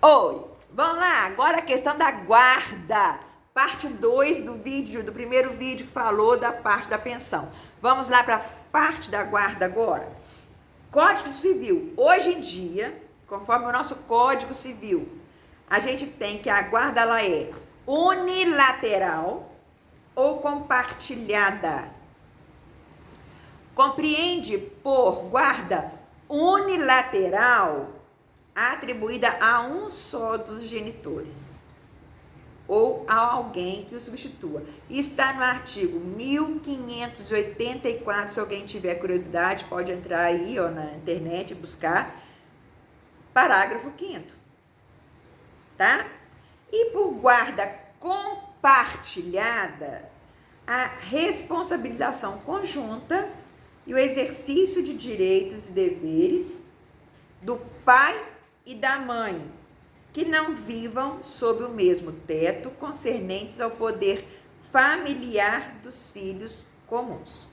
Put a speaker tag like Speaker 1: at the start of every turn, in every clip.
Speaker 1: Oi, vamos lá, agora a questão da guarda, parte 2 do primeiro vídeo que falou da parte da pensão. Vamos lá para a parte da guarda agora. Código Civil, hoje em dia, conforme o nosso Código Civil, a gente tem que a guarda ela é unilateral ou compartilhada. Compreende por guarda unilateral atribuída a um só dos genitores ou a alguém que o substitua. Está no artigo 1584, se alguém tiver curiosidade, pode entrar aí na internet e buscar, parágrafo 5º, tá? E por guarda compartilhada, a responsabilização conjunta e o exercício de direitos e deveres do pai e da mãe, que não vivam sob o mesmo teto, concernentes ao poder familiar dos filhos comuns. O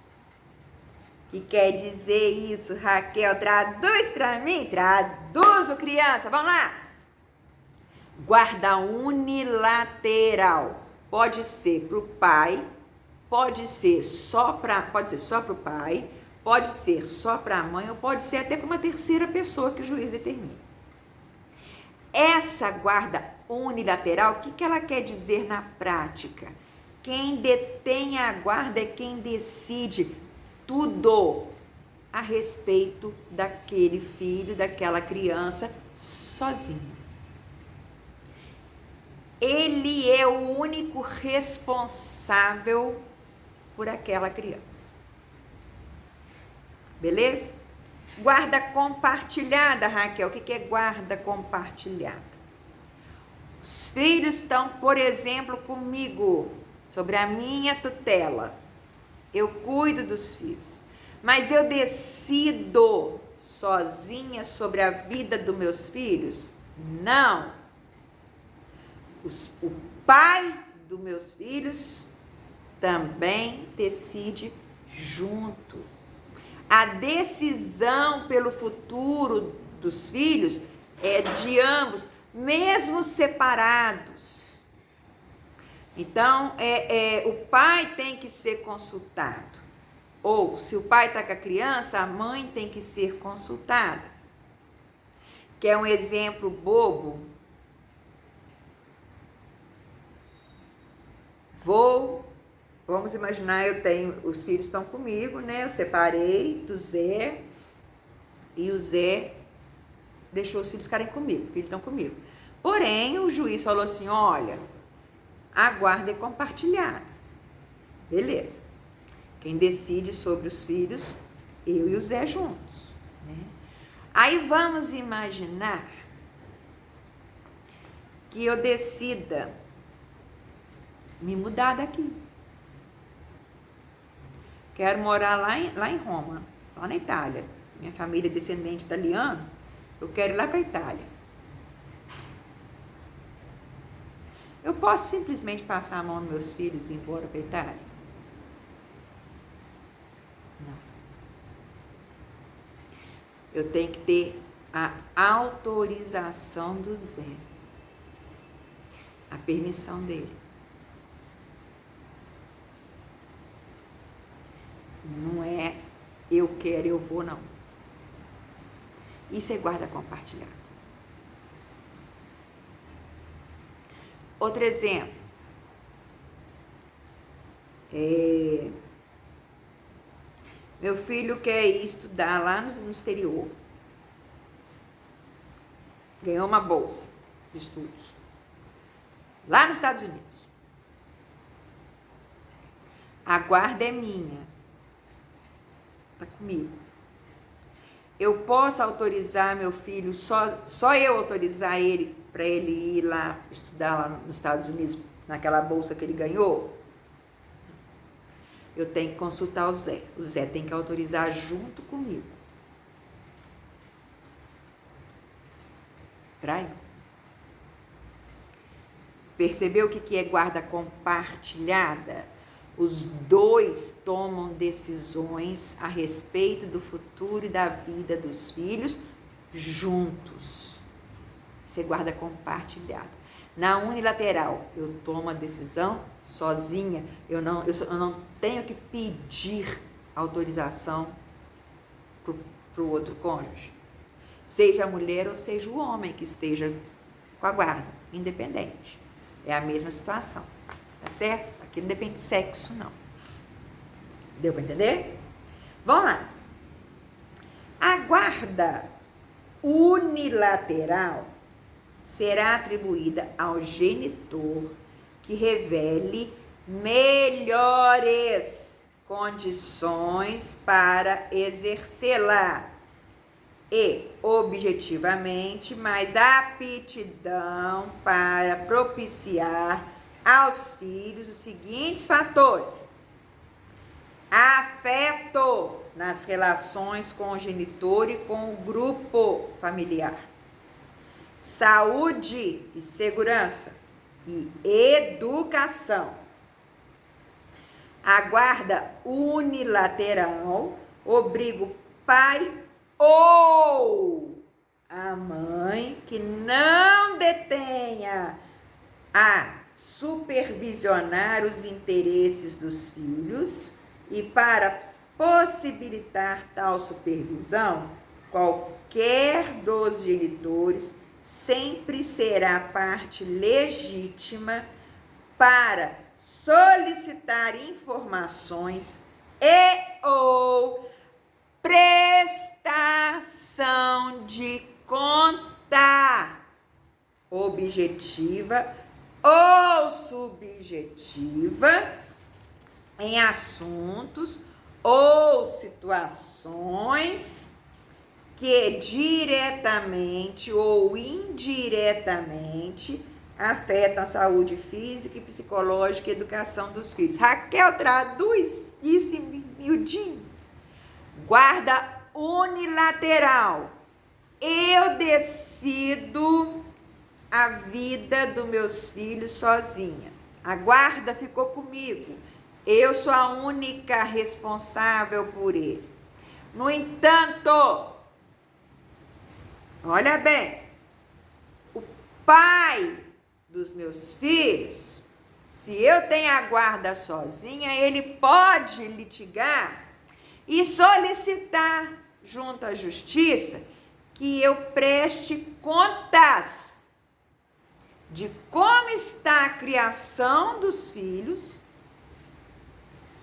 Speaker 1: que quer dizer isso, Raquel? Traduz para mim? Traduzo, criança. Vamos lá. Guarda unilateral. Pode ser para o pai, pode ser só para o pai, pode ser só para a mãe, ou pode ser até para uma terceira pessoa que o juiz determine. Essa guarda unilateral, o que ela quer dizer na prática? Quem detém a guarda é quem decide tudo a respeito daquele filho, daquela criança, sozinho. Ele é o único responsável por aquela criança. Beleza? Guarda compartilhada, Raquel. O que é guarda compartilhada? Os filhos estão, por exemplo, comigo, sobre a minha tutela. Eu cuido dos filhos. Mas eu decido sozinha sobre a vida dos meus filhos? Não. O pai dos meus filhos também decide junto. A decisão pelo futuro dos filhos é de ambos, mesmo separados. Então, o pai tem que ser consultado. Ou, se o pai está com a criança, a mãe tem que ser consultada. Quer um exemplo bobo? Vamos imaginar, os filhos estão comigo, né? Eu separei do Zé e o Zé deixou os filhos ficarem comigo, os filhos estão comigo. Porém, o juiz falou assim, olha, a guarda é compartilhada. Beleza. Quem decide sobre os filhos, eu e o Zé juntos, né? Aí vamos imaginar que eu decida me mudar daqui. Quero morar lá em Roma, lá na Itália. Minha família é descendente italiana, eu quero ir lá para a Itália. Eu posso simplesmente passar a mão nos meus filhos e ir embora para a Itália? Não. Eu tenho que ter a autorização do Zé, a permissão dele. Não é eu quero, eu vou, não. Isso é guarda compartilhada. Outro exemplo. Meu filho quer ir estudar lá no exterior. Ganhou uma bolsa de estudos. Lá nos Estados Unidos. A guarda é minha. Comigo. Eu posso autorizar meu filho, só eu autorizar ele para ele ir lá estudar lá nos Estados Unidos, naquela bolsa que ele ganhou? Eu tenho que consultar o Zé. O Zé tem que autorizar junto comigo. Para ir. Percebeu o que é guarda compartilhada? Os dois tomam decisões a respeito do futuro e da vida dos filhos juntos. Você guarda compartilhada. Na unilateral, eu tomo a decisão sozinha. Eu não tenho que pedir autorização para o outro cônjuge. Seja a mulher ou seja o homem que esteja com a guarda, independente. É a mesma situação, tá certo? Aqui não depende de sexo, não. Deu para entender? Vamos lá. A guarda unilateral será atribuída ao genitor que revele melhores condições para exercê-la e, objetivamente, mais aptidão para propiciar aos filhos os seguintes fatores: afeto nas relações com o genitor e com o grupo familiar, saúde e segurança e educação. A guarda unilateral obriga o pai ou a mãe que não detenha a supervisionar os interesses dos filhos e, para possibilitar tal supervisão, qualquer dos genitores sempre será parte legítima para solicitar informações e ou prestação de conta objetiva ou subjetiva em assuntos ou situações que diretamente ou indiretamente afetam a saúde física e psicológica e educação dos filhos. Raquel, traduz isso em miudinho. Guarda unilateral. Eu decido a vida dos meus filhos sozinha. A guarda ficou comigo. Eu sou a única responsável por ele. No entanto, olha bem, o pai dos meus filhos, se eu tenho a guarda sozinha, ele pode litigar e solicitar junto à justiça que eu preste contas de como está a criação dos filhos,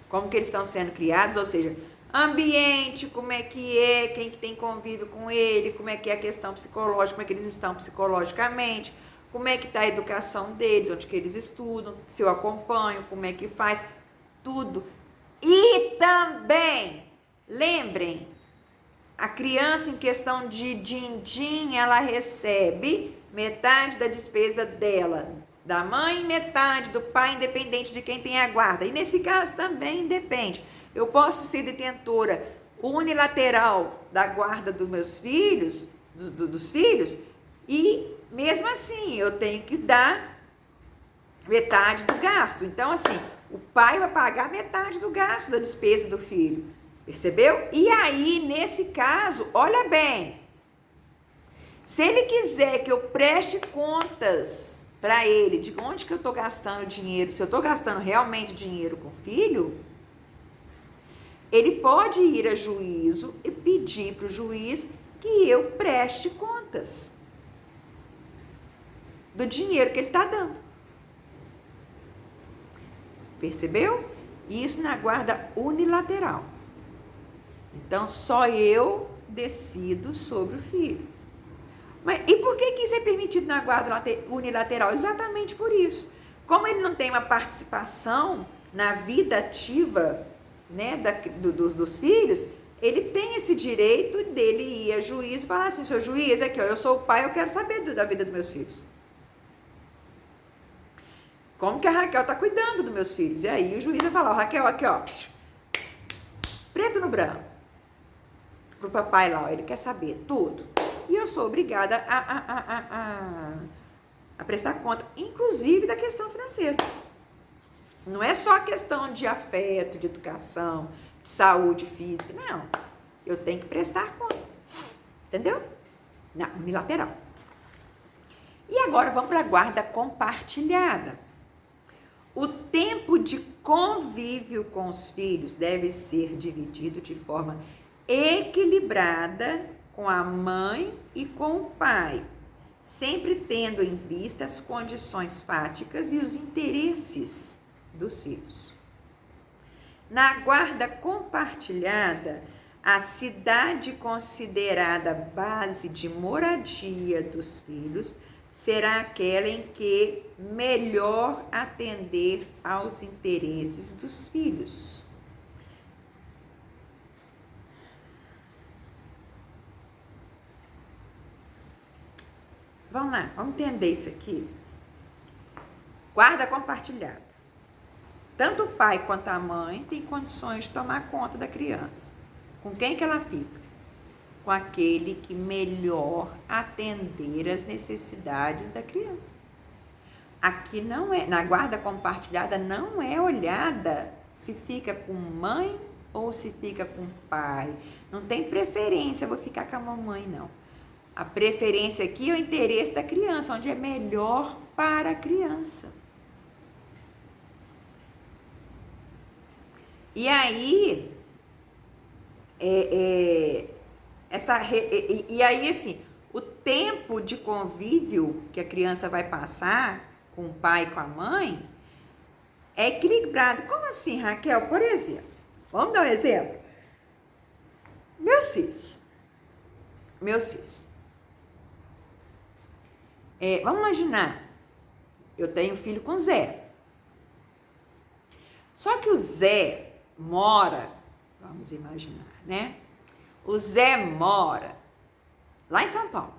Speaker 1: como que eles estão sendo criados, ou seja, ambiente, como é que é, quem que tem convívio com ele, como é que é a questão psicológica, como é que eles estão psicologicamente, como é que está a educação deles, onde que eles estudam, se eu acompanho, como é que faz, tudo. E também, lembrem, a criança em questão de din-din, ela recebe metade da despesa dela, da mãe, metade do pai, independente de quem tem a guarda. E nesse caso também independe. Eu posso ser detentora unilateral da guarda dos meus filhos, dos filhos, e mesmo assim eu tenho que dar metade do gasto. Então, assim, o pai vai pagar metade do gasto da despesa do filho. Percebeu? E aí, nesse caso, olha bem, se ele quiser que eu preste contas para ele de onde que eu estou gastando dinheiro, se eu estou gastando realmente dinheiro com o filho, ele pode ir a juízo e pedir para o juiz que eu preste contas do dinheiro que ele está dando. Percebeu? Isso na guarda unilateral. Então, só eu decido sobre o filho. Mas e por que isso é permitido na guarda unilateral? Exatamente por isso. Como ele não tem uma participação na vida ativa, né, dos filhos, ele tem esse direito dele ir a juiz e falar assim: seu juiz, aqui, ó, eu sou o pai, eu quero saber da vida dos meus filhos. Como que a Raquel está cuidando dos meus filhos? E aí o juiz vai falar: Raquel, aqui, ó, preto no branco, pro papai lá, ó, ele quer saber tudo. E eu sou obrigada a prestar conta, inclusive da questão financeira. Não é só questão de afeto, de educação, de saúde física, não. Eu tenho que prestar conta. Entendeu? Na unilateral. agora vamos para a guarda compartilhada. O tempo de convívio com os filhos deve ser dividido de forma equilibrada com a mãe e com o pai, sempre tendo em vista as condições fáticas e os interesses dos filhos. Na guarda compartilhada, a cidade considerada base de moradia dos filhos será aquela em que melhor atender aos interesses dos filhos. Vamos lá, vamos entender isso aqui. Guarda compartilhada. Tanto o pai quanto a mãe têm condições de tomar conta da criança. Com quem que ela fica? Com aquele que melhor atender as necessidades da criança. Aqui não é, na guarda compartilhada não é olhada se fica com mãe ou se fica com pai. Não tem preferência, vou ficar com a mamãe, não. A preferência aqui é o interesse da criança, onde é melhor para a criança. E aí, assim, o tempo de convívio que a criança vai passar com o pai e com a mãe é equilibrado. Como assim, Raquel? Por exemplo, vamos dar um exemplo? Meus filhos. Vamos imaginar, eu tenho um filho com Zé. Só que o Zé mora, vamos imaginar, né? O Zé mora lá em São Paulo.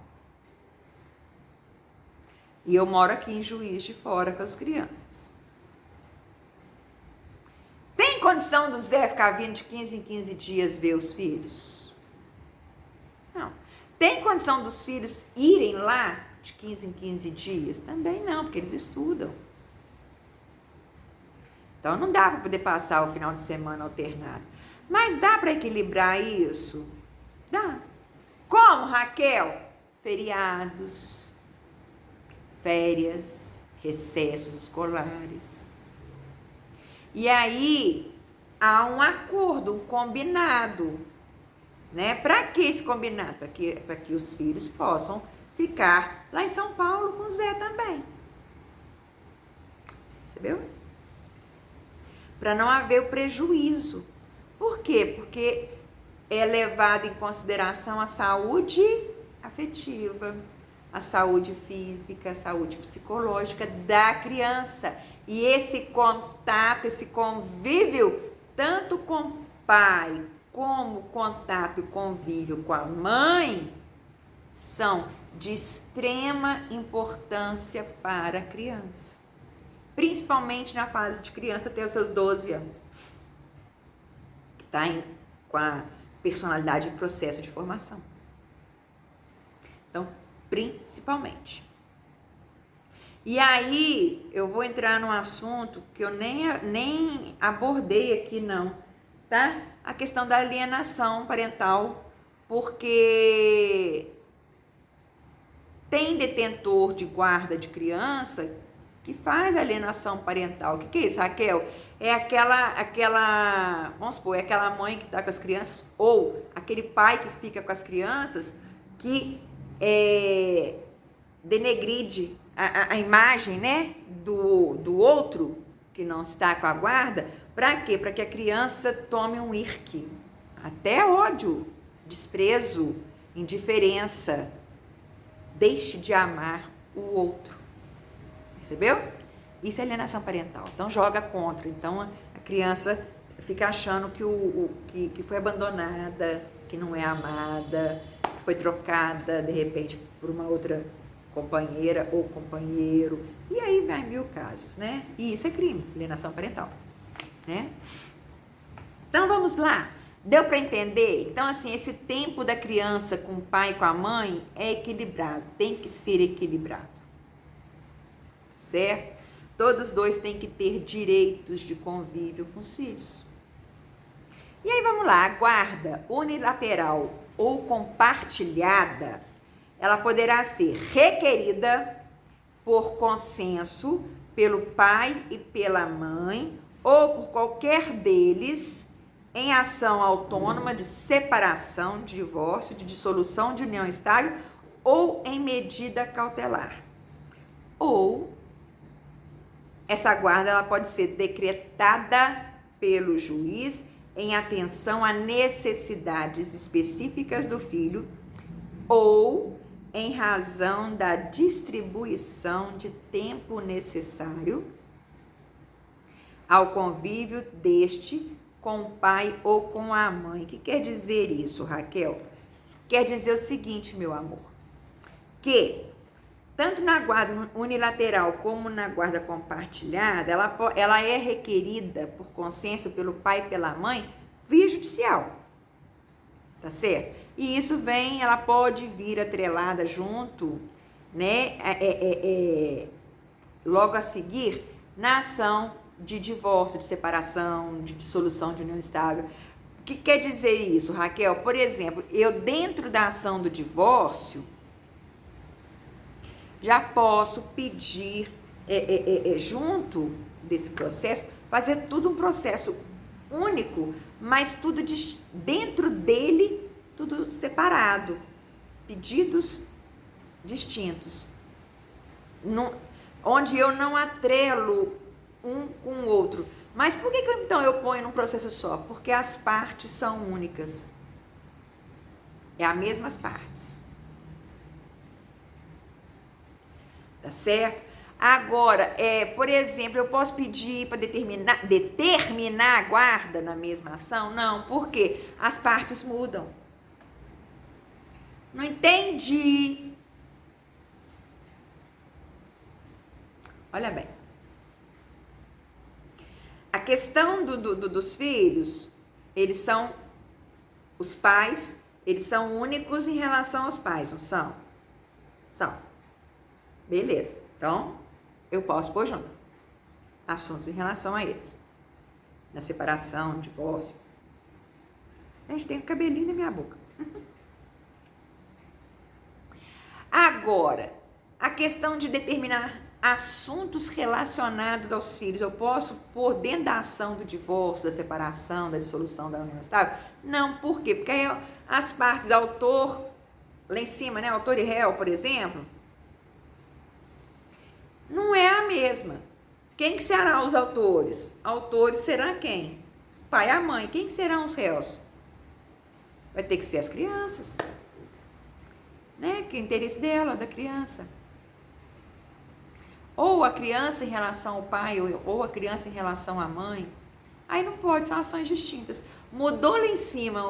Speaker 1: E eu moro aqui em Juiz de Fora com as crianças. Tem condição do Zé ficar vindo de 15 em 15 dias ver os filhos? Não. Tem condição dos filhos irem lá de 15 em 15 dias? Também não, porque eles estudam. Então não dá para poder passar o final de semana alternado. Mas dá para equilibrar isso? Dá. Como, Raquel? Feriados, férias, recessos escolares. E aí há um acordo, um combinado, né? Para que esse combinado? Para que os filhos possam ficar lá em São Paulo com o Zé também. Percebeu? Para não haver o prejuízo. Por quê? Porque é levado em consideração a saúde afetiva, a saúde física, a saúde psicológica da criança. E esse contato, esse convívio, tanto com o pai, como contato e convívio com a mãe, são de extrema importância para a criança. Principalmente na fase de criança até os seus 12 anos. Que está com a personalidade em processo de formação. Então, principalmente. E aí, eu vou entrar num assunto que eu nem abordei aqui não, tá? A questão da alienação parental, porque tem detentor de guarda de criança que faz alienação parental. O que é isso, Raquel? É aquela, vamos supor, é aquela mãe que está com as crianças ou aquele pai que fica com as crianças que denegride a imagem, né, do outro que não está com a guarda. Para quê? Para que a criança tome um IRC, até ódio, desprezo, indiferença, deixe de amar o outro. Percebeu? Isso é alienação parental. Então joga contra. Então a criança fica achando que foi abandonada, que não é amada, que foi trocada de repente por uma outra companheira ou companheiro. E aí vai mil casos, né? E isso é crime, alienação parental, né? Então vamos lá. Deu para entender? Então assim, esse tempo da criança com o pai e com a mãe é equilibrado, tem que ser equilibrado. Certo? Todos os dois têm que ter direitos de convívio com os filhos. E aí vamos lá, a guarda unilateral ou compartilhada, ela poderá ser requerida por consenso pelo pai e pela mãe, ou por qualquer deles, em ação autônoma de separação, de divórcio, de dissolução de união estável ou em medida cautelar. Ou essa guarda ela pode ser decretada pelo juiz em atenção a necessidades específicas do filho ou em razão da distribuição de tempo necessário ao convívio deste com o pai ou com a mãe. O que quer dizer isso, Raquel? Quer dizer o seguinte, meu amor, que tanto na guarda unilateral como na guarda compartilhada, ela é requerida por consenso pelo pai e pela mãe via judicial, tá certo? E isso vem, ela pode vir atrelada junto, né, logo a seguir, na ação de divórcio, de separação, de dissolução de união estável. O que quer dizer isso, Raquel? Por exemplo, eu dentro da ação do divórcio, já posso pedir, junto desse processo, fazer tudo um processo único, mas tudo dentro dele, tudo separado, pedidos distintos, onde eu não atrelo um com o outro. Mas por que então eu ponho num processo só? Porque as partes são únicas. É as mesmas partes. Tá certo? Agora, por exemplo, eu posso pedir para determinar a guarda na mesma ação? Não, porque as partes mudam. Não entendi. Olha bem. A questão dos filhos, os pais, eles são únicos em relação aos pais, não são? São. Beleza. Então, eu posso pôr junto assuntos em relação a eles. Na separação, divórcio. Gente, tem um cabelinho na minha boca. Agora, a questão de determinar assuntos relacionados aos filhos, eu posso pôr dentro da ação do divórcio, da separação, da dissolução da união estável? Não, por quê? Porque aí as partes autor, lá em cima, né, autor e réu, por exemplo, não é a mesma. Quem que serão os autores? Autores será quem? O pai e a mãe. Quem que serão os réus? Vai ter que ser as crianças, né? Que é o interesse dela, da criança. Ou a criança em relação ao pai, ou a criança em relação à mãe. Aí não pode, são ações distintas. Mudou lá em cima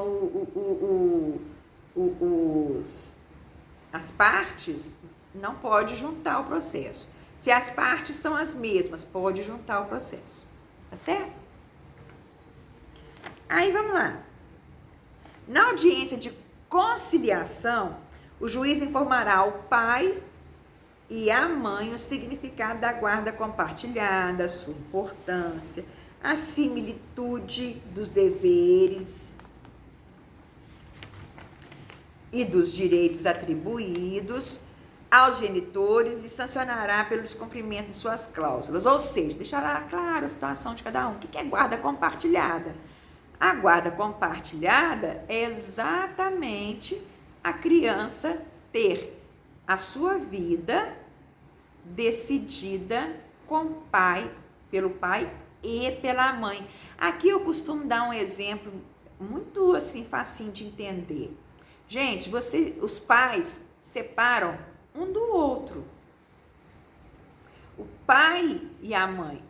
Speaker 1: as partes, não pode juntar o processo. Se as partes são as mesmas, pode juntar o processo. Tá certo? Aí vamos lá. Na audiência de conciliação, o juiz informará ao pai e a mãe o significado da guarda compartilhada, a sua importância, a similitude dos deveres e dos direitos atribuídos aos genitores e sancionará pelo descumprimento de suas cláusulas. Ou seja, deixará claro a situação de cada um. O que é guarda compartilhada? A guarda compartilhada é exatamente a criança ter a sua vida decidida com o pai, pelo pai e pela mãe. Aqui eu costumo dar um exemplo muito assim facinho de entender. Gente, os pais separam um do outro. O pai e a mãe.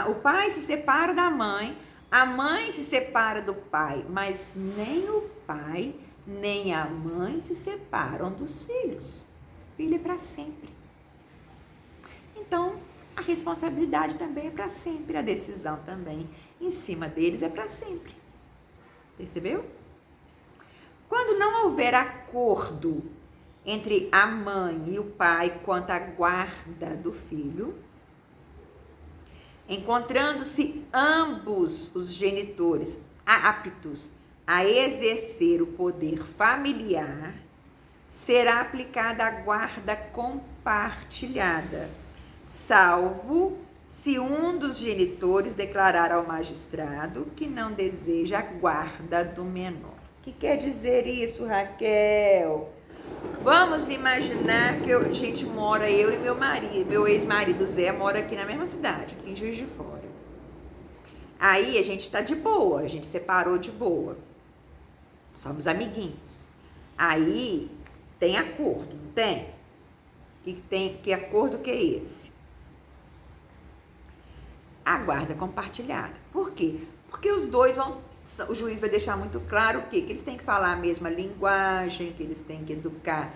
Speaker 1: O pai se separa da mãe, a mãe se separa do pai, mas nem o pai nem a mãe se separam dos filhos. O filho é para sempre. Então, a responsabilidade também é para sempre, a decisão também em cima deles é para sempre. Percebeu? Quando não houver acordo entre a mãe e o pai quanto à guarda do filho, encontrando-se ambos os genitores aptos a exercer o poder familiar, será aplicada a guarda compartilhada compartilhada, salvo se um dos genitores declarar ao magistrado que não deseja a guarda do menor. O que quer dizer isso, Raquel? Vamos imaginar que a gente mora, eu e meu marido, meu ex-marido Zé mora aqui na mesma cidade, aqui em Juiz de Fora. Aí a gente tá de boa, a gente separou de boa. Somos amiguinhos. Aí tem acordo, não tem? Que acordo que é esse? A guarda compartilhada. Por quê? Porque os dois vão, o juiz vai deixar muito claro o quê? Que eles têm que falar a mesma linguagem, que eles têm que educar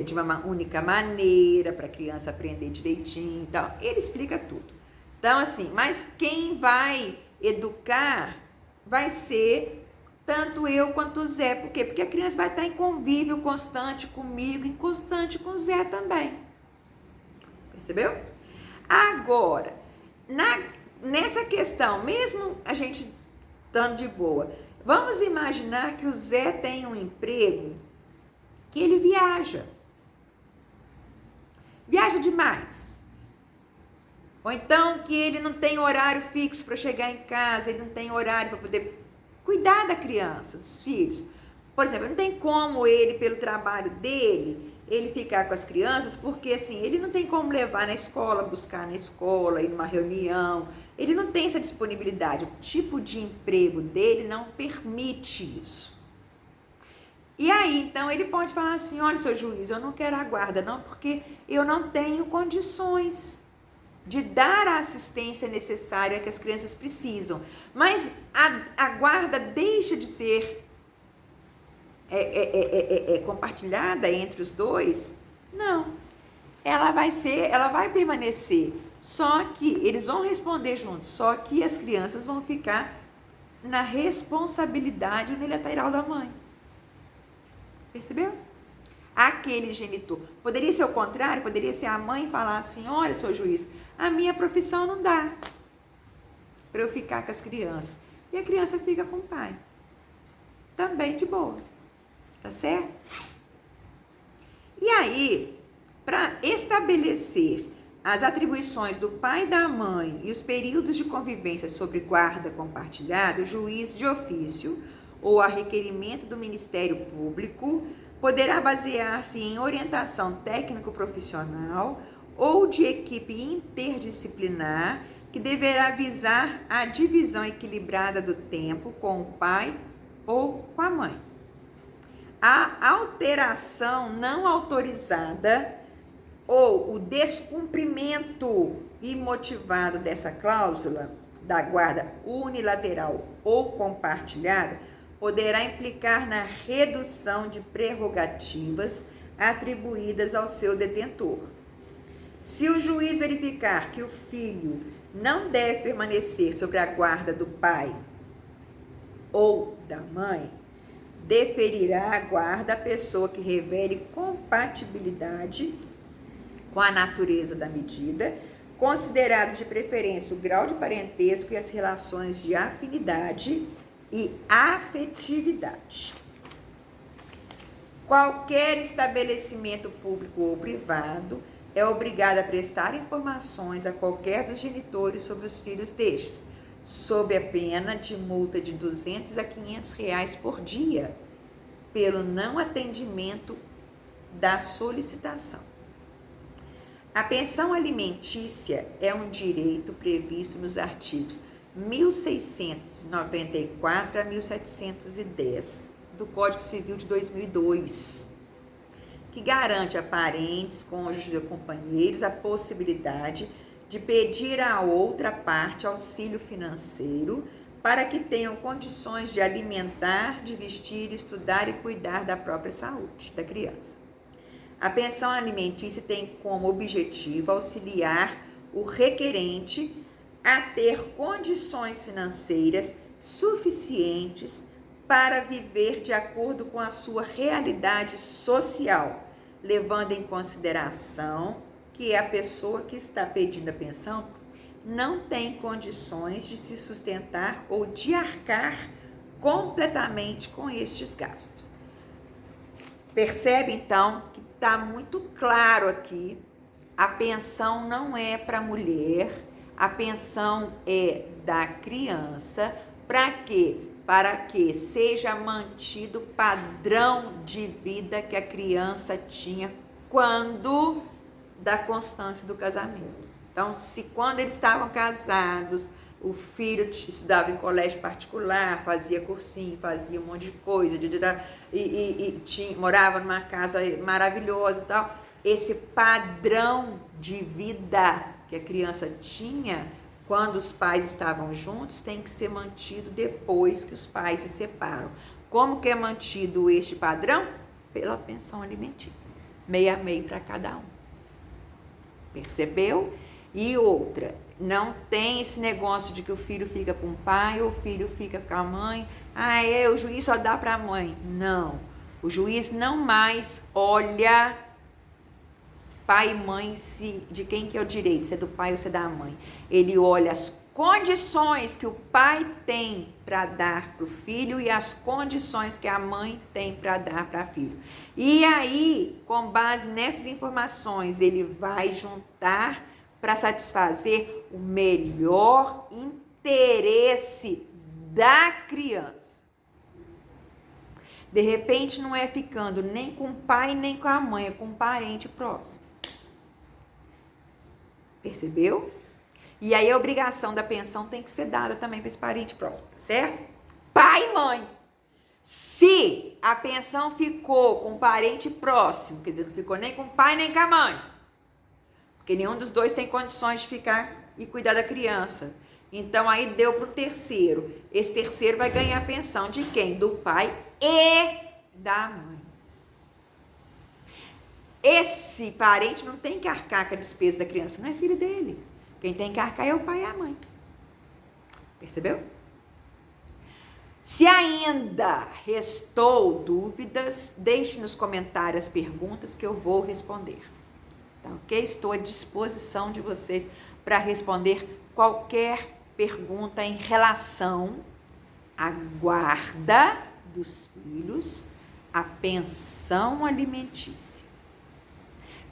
Speaker 1: de uma única maneira, para a criança aprender direitinho e tal. Ele explica tudo. Então, assim, mas quem vai educar vai ser tanto eu quanto o Zé. Por quê? Porque a criança vai estar em convívio constante comigo e constante com o Zé também. Percebeu? Agora, nessa questão, mesmo a gente estando de boa, vamos imaginar que o Zé tem um emprego que ele viaja. Viaja demais. Ou então que ele não tem horário fixo para chegar em casa, ele não tem horário para poder cuidar da criança, dos filhos. Por exemplo, não tem como ele, pelo trabalho dele, ele ficar com as crianças, porque assim, ele não tem como levar na escola, buscar na escola, ir numa reunião. Ele não tem essa disponibilidade. O tipo de emprego dele não permite isso. E aí, então, ele pode falar assim, olha, seu juiz, eu não quero a guarda, não, porque eu não tenho condições de dar a assistência necessária que as crianças precisam. Mas a guarda deixa de ser compartilhada entre os dois? Não. Ela vai permanecer. Só que eles vão responder juntos. Só que as crianças vão ficar na responsabilidade unilateral da mãe. Percebeu? Aquele genitor. Poderia ser o contrário, poderia ser a mãe falar assim, olha, seu juiz, a minha profissão não dá para eu ficar com as crianças. E a criança fica com o pai. Também de boa. Tá certo? E aí, para estabelecer as atribuições do pai e da mãe e os períodos de convivência sobre guarda compartilhada, o juiz de ofício ou a requerimento do Ministério Público poderá basear-se em orientação técnico-profissional ou de equipe interdisciplinar que deverá visar a divisão equilibrada do tempo com o pai ou com a mãe. A alteração não autorizada ou o descumprimento imotivado dessa cláusula da guarda unilateral ou compartilhada poderá implicar na redução de prerrogativas atribuídas ao seu detentor. Se o juiz verificar que o filho não deve permanecer sob a guarda do pai ou da mãe, deferirá a guarda à pessoa que revele compatibilidade com a natureza da medida, considerados de preferência o grau de parentesco e as relações de afinidade e afetividade. Qualquer estabelecimento público ou privado é obrigado a prestar informações a qualquer dos genitores sobre os filhos destes, sob a pena de multa de R$ 200 a R$ 500 por dia, pelo não atendimento da solicitação. A pensão alimentícia é um direito previsto nos artigos 1694 a 1710 do Código Civil de 2002, que garante a parentes, cônjuges ou companheiros a possibilidade de pedir à outra parte auxílio financeiro para que tenham condições de alimentar, de vestir, estudar e cuidar da própria saúde da criança. A pensão alimentícia tem como objetivo auxiliar o requerente a ter condições financeiras suficientes para viver de acordo com a sua realidade social, levando em consideração que a pessoa que está pedindo a pensão não tem condições de se sustentar ou de arcar completamente com estes gastos. Percebe, então, que está muito claro aqui a pensão não é para a mulher, a pensão é da criança. Para quê? Para que seja mantido o padrão de vida que a criança tinha quando da constância do casamento. Então, se quando eles estavam casados, o filho estudava em colégio particular, fazia cursinho, fazia um monte de coisa, morava numa casa maravilhosa e tal, esse padrão de vida que a criança tinha quando os pais estavam juntos tem que ser mantido depois que os pais se separam. Como que é mantido este padrão? Pela pensão alimentícia. Meio a meio para cada um. Percebeu? E outra, não tem esse negócio de que o filho fica com o pai ou o filho fica com a mãe. O juiz só dá para a mãe. Não. O juiz não mais olha pai e mãe, de quem que é o direito, se é do pai ou se é da mãe. Ele olha as condições que o pai tem para dar para o filho e as condições que a mãe tem para dar para o filho. E aí, com base nessas informações, ele vai juntar para satisfazer o melhor interesse da criança. De repente, não é ficando nem com o pai nem com a mãe, é com um parente próximo. Percebeu? E aí a obrigação da pensão tem que ser dada também para esse parente próximo, tá certo? Pai e mãe. Se a pensão ficou com um parente próximo, quer dizer, não ficou nem com o pai nem com a mãe, porque nenhum dos dois tem condições de ficar e cuidar da criança. Então aí deu para o terceiro. Esse terceiro vai ganhar a pensão de quem? Do pai e da mãe. Esse parente não tem que arcar com a despesa da criança, não é filho dele. Quem tem que arcar é o pai e a mãe. Percebeu? Se ainda restou dúvidas, deixe nos comentários as perguntas que eu vou responder. Tá ok? Estou à disposição de vocês para responder qualquer pergunta em relação à guarda dos filhos, à pensão alimentícia.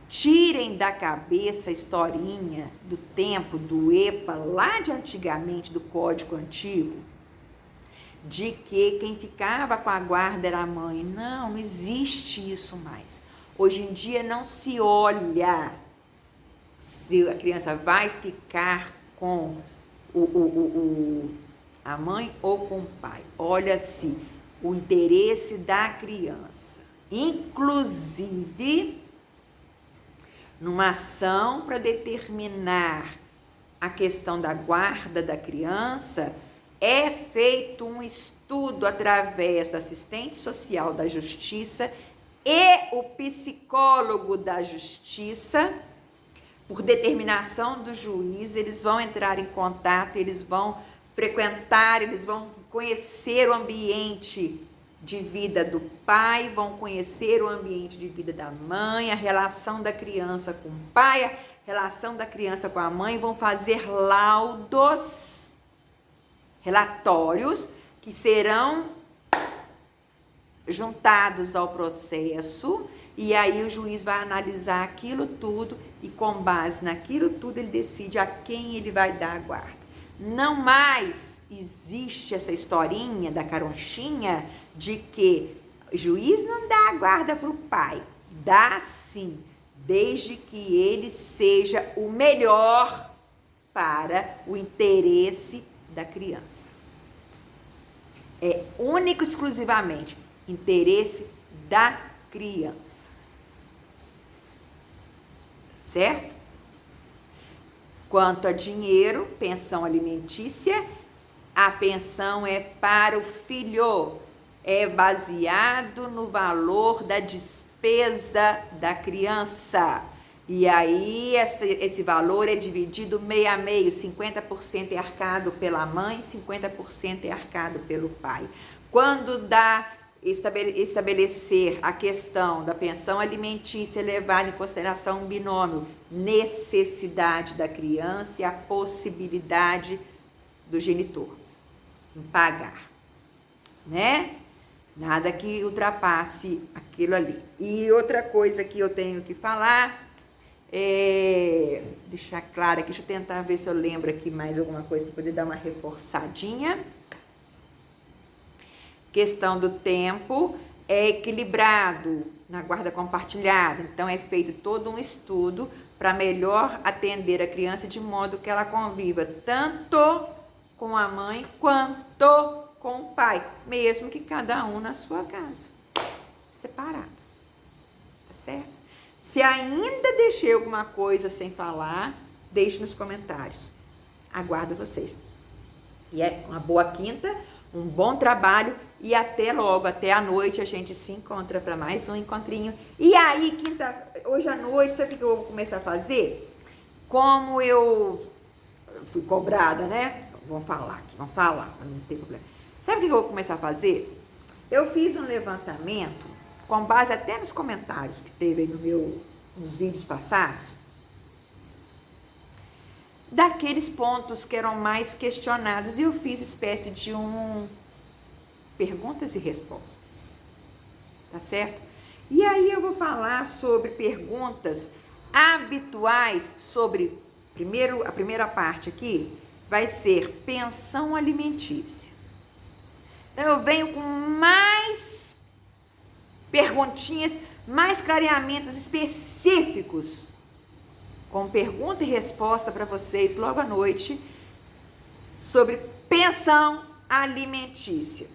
Speaker 1: Tirem da cabeça a historinha do tempo do EPA, lá de antigamente, do Código Antigo, de que quem ficava com a guarda era a mãe. Não existe isso mais. Hoje em dia não se olha se a criança vai ficar com a mãe ou com o pai. Olha-se o interesse da criança. Inclusive, numa ação para determinar a questão da guarda da criança, é feito um estudo através do assistente social da justiça e o psicólogo da justiça. Por determinação do juiz, eles vão entrar em contato, eles vão frequentar, eles vão conhecer o ambiente de vida do pai, vão conhecer o ambiente de vida da mãe, a relação da criança com o pai, a relação da criança com a mãe, vão fazer laudos, relatórios que serão juntados ao processo, e aí o juiz vai analisar aquilo tudo e com base naquilo tudo ele decide a quem ele vai dar a guarda. Não mais existe essa historinha da caronchinha de que o juiz não dá a guarda para o pai. Dá sim, desde que ele seja o melhor para o interesse da criança. É único e exclusivamente interesse da criança. Certo? Quanto a dinheiro, pensão alimentícia, a pensão é para o filho, é baseado no valor da despesa da criança. E aí esse valor é dividido meio a meio, 50% é arcado pela mãe, 50% é arcado pelo pai. Quando dá estabelecer a questão da pensão alimentícia levada em consideração um binômio, necessidade da criança e a possibilidade do genitor em pagar, né? Nada que ultrapasse aquilo ali. E outra coisa que eu tenho que falar Deixar claro aqui, deixa eu tentar ver se eu lembro aqui mais alguma coisa para poder dar uma reforçadinha. Questão do tempo é equilibrado na guarda compartilhada, então é feito todo um estudo para melhor atender a criança de modo que ela conviva tanto com a mãe quanto com o pai, mesmo que cada um na sua casa, separado, tá certo? Se ainda deixei alguma coisa sem falar, deixe nos comentários. Aguardo vocês. E é uma boa quinta, um bom trabalho e até logo, até a noite a gente se encontra para mais um encontrinho. E aí, hoje à noite, sabe o que eu vou começar a fazer? Como eu fui cobrada, né? Vamos falar, não tem problema. Sabe o que eu vou começar a fazer? Eu fiz um levantamento com base até nos comentários que teve aí nos vídeos passados, daqueles pontos que eram mais questionados, e eu fiz espécie de perguntas e respostas, tá certo? E aí eu vou falar sobre perguntas habituais sobre, a primeira parte aqui vai ser pensão alimentícia. Então eu venho com mais perguntinhas, mais clareamentos específicos, com pergunta e resposta para vocês logo à noite sobre pensão alimentícia,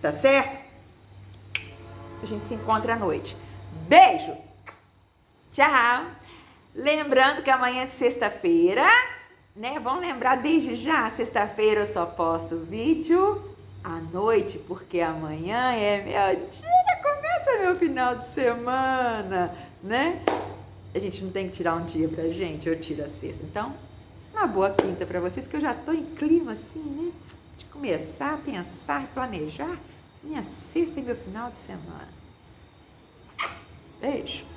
Speaker 1: tá certo? A gente se encontra à noite. Beijo! Tchau! Lembrando que amanhã é sexta-feira, né? Vamos lembrar desde já, sexta-feira eu só posto vídeo à noite, porque amanhã é meu dia, começa meu final de semana, né? A gente não tem que tirar um dia pra gente, eu tiro a sexta. Então, uma boa quinta pra vocês, que eu já tô em clima assim, né? De começar a pensar e planejar minha sexta e meu final de semana. Beijo!